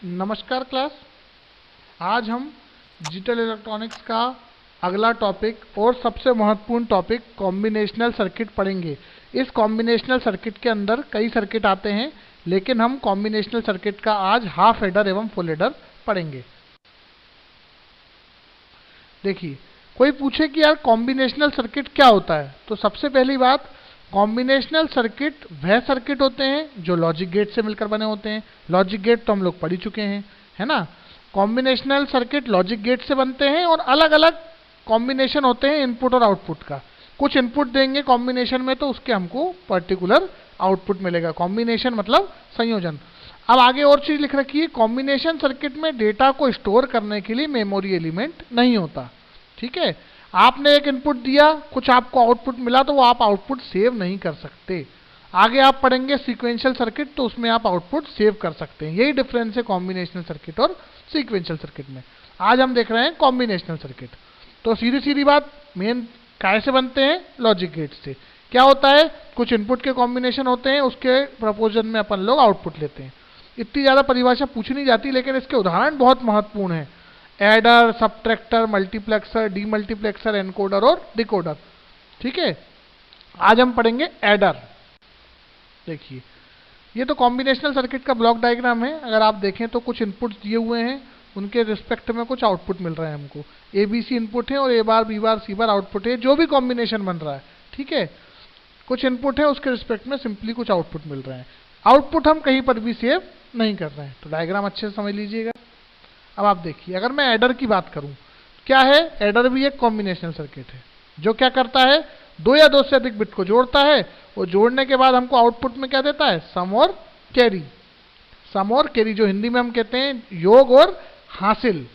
नमस्कार क्लास। आज हम डिजिटल इलेक्ट्रॉनिक्स का अगला टॉपिक और सबसे महत्वपूर्ण टॉपिक कॉम्बिनेशनल सर्किट पढ़ेंगे। इस कॉम्बिनेशनल सर्किट के अंदर कई सर्किट आते हैं, लेकिन हम कॉम्बिनेशनल सर्किट का आज हाफ एडर एवं फुल एडर पढ़ेंगे। देखिए, कोई पूछे कि यार कॉम्बिनेशनल सर्किट क्या होता है, तो सबसे पहली बात, कॉम्बिनेशनल सर्किट वह सर्किट होते हैं जो लॉजिक गेट से मिलकर बने होते हैं। लॉजिक गेट तो हम लोग पढ़ ही चुके हैं, है ना। कॉम्बिनेशनल सर्किट लॉजिक गेट से बनते हैं और अलग अलग कॉम्बिनेशन होते हैं इनपुट और आउटपुट का। कुछ इनपुट देंगे कॉम्बिनेशन में तो उसके हमको पर्टिकुलर आउटपुट मिलेगा। कॉम्बिनेशन मतलब संयोजन। अब आगे और चीज लिख रखी है, कॉम्बिनेशन सर्किट में डेटा को स्टोर करने के लिए मेमोरी एलिमेंट नहीं होता। ठीक है, आपने एक इनपुट दिया, कुछ आपको आउटपुट मिला, तो वो आप आउटपुट सेव नहीं कर सकते। आगे आप पढ़ेंगे सीक्वेंशियल सर्किट, तो उसमें आप आउटपुट सेव कर सकते हैं। यही डिफरेंस है कॉम्बिनेशनल सर्किट और सीक्वेंशियल सर्किट में। आज हम देख रहे हैं कॉम्बिनेशनल सर्किट। तो सीधी सीधी बात, मेन कैसे बनते हैं? लॉजिक गेट से। क्या होता है, कुछ इनपुट के कॉम्बिनेशन होते हैं, उसके प्रपोजन में अपन लोग आउटपुट लेते हैं। इतनी ज़्यादा परिभाषा पूछी नहीं जाती, लेकिन इसके उदाहरण बहुत महत्वपूर्ण हैं। Adder, subtractor, multiplexer, demultiplexer, encoder और डिकोडर। ठीक है, आज हम पढ़ेंगे एडर। देखिए, ये तो कॉम्बिनेशनल सर्किट का ब्लॉक डायग्राम है। अगर आप देखें तो कुछ इनपुट्स दिए हुए हैं, उनके रिस्पेक्ट में कुछ आउटपुट मिल रहा है हमको। ए बी सी इनपुट है और ए बार बी बार सी बार आउटपुट है, जो भी कॉम्बिनेशन बन रहा है। ठीक है, कुछ इनपुट है, उसके रिस्पेक्ट में सिंपली कुछ आउटपुट मिल रहे हैं। आउटपुट हम कहीं पर भी सेव नहीं कर रहे हैं। तो डायग्राम अच्छे से समझ लीजिएगा। अब आप देखिए, अगर मैं एडर की बात करूं, क्या है? एडर भी एक कॉम्बिनेशनल सर्किट है जो क्या करता है, दो या दो से अधिक बिट को जोड़ता है और जोड़ने के बाद हमको आउटपुट में क्या देता है? सम और कैरी। सम और कैरी, जो हिंदी में हम कहते हैं योग और हासिल।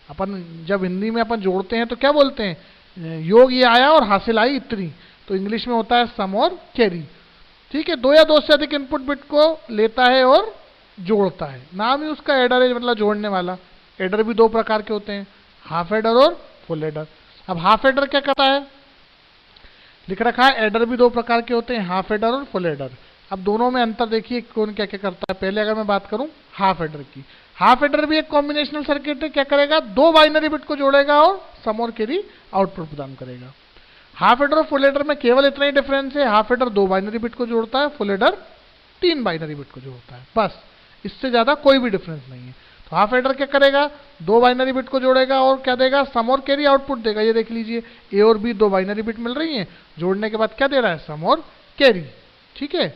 अपन जब हिंदी में अपन जोड़ते हैं तो क्या बोलते हैं? योग ये आया और हासिल आई इतनी। तो इंग्लिश में होता है सम और कैरी। ठीक है, दो या दो से अधिक इनपुट बिट को लेता है और जोड़ता है। नाम ही उसका एडर है, मतलब जोड़ने वाला। एडर भी दो प्रकार के होते हैं, हाफ एडर और फुल एडर। अब हाफ एडर क्या करता है? लिख रखा है एडर भी दो प्रकार के होते हैं, हाफ एडर और फुल एडर। अब दोनों में अंतर देखिए, कौन क्या क्या करता है। पहले अगर मैं बात करूं हाफ एडर की, हाफ एडर भी एक कॉम्बिनेशनल सर्किट है। क्या करेगा? दो बाइनरी बिट को जोड़ेगा और सम और कैरी आउटपुट प्रदान करेगा। हाफ एडर और फुल एडर में केवल इतना ही डिफरेंस है, हाफ एडर दो बाइनरी बिट को जोड़ता है, फुल एडर तीन बाइनरी बिट को जोड़ता है। बस, इससे ज्यादा कोई भी डिफरेंस नहीं है। तो हाफ एडर क्या करेगा? दो बाइनरी बिट को जोड़ेगा और क्या देगा? सम और कैरी आउटपुट देगा। ये देख लीजिए, ए और बी दो बाइनरी बिट मिल रही हैं, जोड़ने के बाद क्या दे रहा है? सम और कैरी। ठीक है,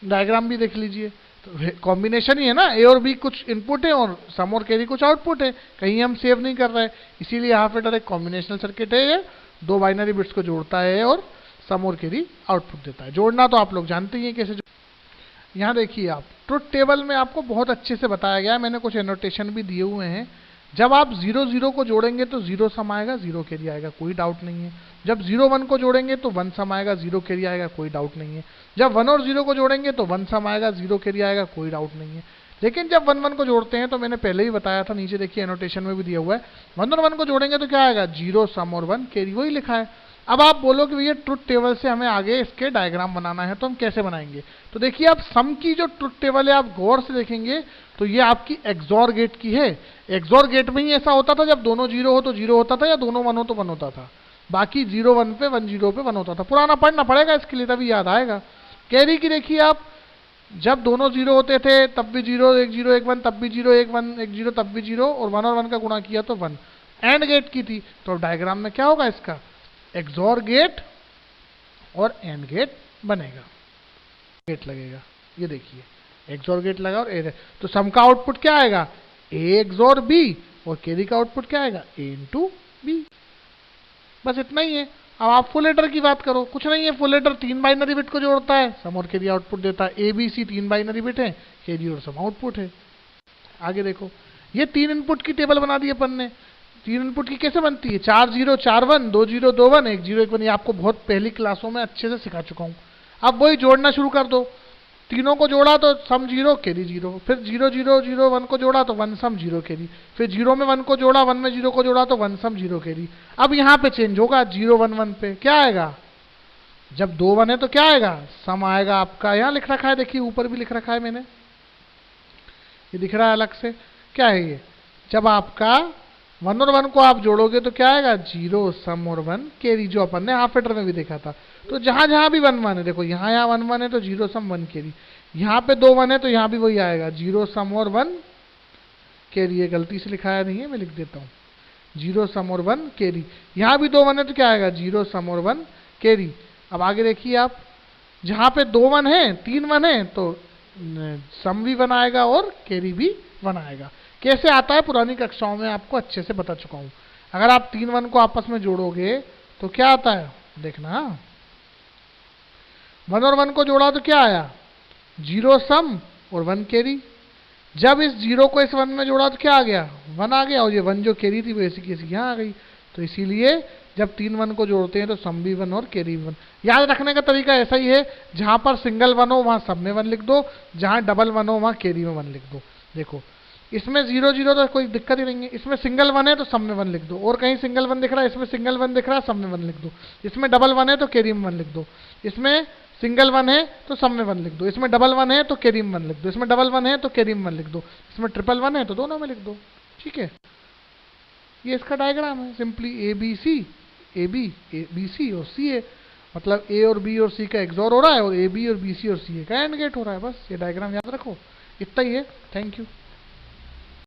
डायग्राम भी देख लीजिए, तो कॉम्बिनेशन ही है ना। ए और बी कुछ इनपुट है और सम और कैरी कुछ आउटपुट है, कहीं हम सेव नहीं कर रहे हैं। इसीलिए हाफ एडर एक कॉम्बिनेशनल सर्किट है। ये दो बाइनरी बिट्स को जोड़ता है और सम और कैरी आउटपुट देता है। जोड़ना तो आप लोग जानते ही हैं कैसे। यहाँ देखिए, आप ट्रुथ टेबल में आपको बहुत अच्छे से बताया गया है, मैंने कुछ एनोटेशन भी दिए हुए हैं। जब आप 0 0 को जोड़ेंगे तो 0 सम आएगा, 0 कैरी आएगा, कोई डाउट नहीं है। जब 0 1 को जोड़ेंगे तो 1 सम आएगा, 0 कैरी आएगा, कोई डाउट नहीं है। जब 1 और 0 को जोड़ेंगे तो 1 सम आएगा, 0 कैरी आएगा, कोई डाउट नहीं है। लेकिन जब 1 1 को जोड़ते हैं तो मैंने पहले ही बताया था, नीचे देखिए एनोटेशन में भी दिया हुआ है, 1 और 1 को जोड़ेंगे तो क्या आएगा? 0 सम और 1 कैरी, वही लिखा है। अब आप बोलो कि भैया ट्रुथ टेबल से हमें आगे इसके डायग्राम बनाना है, तो हम कैसे बनाएंगे? तो देखिए, आप सम की जो ट्रुथ टेबल है, आप गौर से देखेंगे तो ये आपकी एक्सॉर गेट की है। एक्सॉर गेट में ही ऐसा होता था, जब दोनों 0 हो तो 0 होता था, या दोनों 1 हो तो 1 होता था। बाकी 0 1 पे 1 0 पे 1 होता था। पुराना पढ़ना पड़ेगा इसके लिए, तभी याद आएगा। कैरी की देखिए आप, जब दोनों 0 होते थे तब भी 0 1 0 1 1, तब भी 0 1 1 1 0, तब भी 0, और 1 और 1 का गुणा किया तो 1। एंड गेट की थी, तो डायग्राम में क्या होगा इसका? एक्सॉर गेट और एंड गेट बनेगा, गेट लगेगा। ये देखिए, एक्सॉर गेट लगा और ए, तो सम का आउटपुट क्या आएगा? ए एक्सॉर बी, और कैरी का आउटपुट क्या आएगा? ए इंटू बी। बस इतना ही है। अब आप फुल एडर की बात करो, कुछ नहीं है। फुल एडर तीन बाइनरी बिट को जोड़ता है, सम और कैरी आउटपुट देता है। ए बी सी तीन बाइनरी बिट है, कैरी और सम आउटपुट है। आगे देखो, ये तीन इनपुट की टेबल बना दी अपन ने। तीन इनपुट की कैसे बनती है? 4 0 4 1, 2 0 2 1, 1 0 1 1। ये आपको बहुत पहली क्लासों में अच्छे से सिखा चुका हूँ। अब वही जोड़ना शुरू कर दो। तीनों को जोड़ा तो सम 0 कैरी 0, फिर 0 0 0 1 को जोड़ा तो 1 सम 0 कैरी, फिर 0 में 1 को जोड़ा, 1 में 0 को जोड़ा तो 1 सम 0 कैरी। अब यहाँ पे चेंज होगा, 0 1 1 पे क्या आएगा? जब 2 1 है तो क्या आएगा? सम आएगा आपका। यहाँ लिख रखा है, देखिए ऊपर भी लिख रखा है मैंने, ये दिख रहा है अलग से। क्या है ये? जब आपका 1 और 1 को आप जोड़ोगे तो क्या आएगा? 0 सम और 1 कैरी, जो अपन ने हाफ एडर में भी देखा था। तो जहां जहां भी 1 1 है, देखो यहाँ यहाँ 1 1 है तो 0 सम 1 कैरी, यहाँ पे 2 1 है तो यहाँ भी वही आएगा, 0 सम और 1 कैरी। ये गलती से लिखाया नहीं है, मैं लिख देता हूँ 0 सम और 1 कैरी। यहाँ भी 2 1 है तो क्या आएगा? 0 सम और 1 कैरी। अब आगे देखिए आप, जहाँ पे 2 1 है 3 1 है तो सम भी 1 आएगा और कैरी भी 1 आएगा। कैसे आता है पुरानी कक्षाओं में आपको अच्छे से बता चुका हूँ। अगर आप 3 1 को आपस में जोड़ोगे तो क्या आता है देखना। 1 और 1 को जोड़ा तो क्या आया? 0 सम और 1 कैरी। जब इस 0 को इस 1 में जोड़ा तो क्या आ गया? 1 आ गया, और ये 1 जो कैरी थी वो ऐसी की ऐसी यहाँ आ गई। तो इसीलिए जब 3 1 को जोड़ते हैं तो सम भी 1 और कैरी भी 1। याद रखने का तरीका ऐसा ही है, जहाँ पर सिंगल 1 हो वहाँ सब में 1 लिख दो, जहाँ डबल 1 हो वहाँ कैरी में 1 लिख दो। देखो इसमें 0 0 तो कोई दिक्कत ही नहीं है, इसमें सिंगल 1 है तो सब में 1 लिख दो, और कहीं सिंगल 1 दिख रहा है, इसमें सिंगल 1 दिख रहा है, सब में 1 लिख दो। इसमें डबल 1 है तो कैरी में 1 लिख दो, इसमें सिंगल 1 है तो सब में 1 लिख दो, इसमें डबल 1 है तो कैरी में 1 लिख दो, इसमें डबल 1 है तो कैरी में 1 लिख दो, इसमें ट्रिपल 1 है तो दोनों में लिख दो। ठीक है, ये इसका डायग्राम है, simply A B C, A B C और सी ए, मतलब ए और बी और सी का एक्सोर हो रहा है, और ए बी और बी सी और सी ए का एंड गेट हो रहा है। बस ये डायग्राम याद रखो, इतना ही है। Thank you.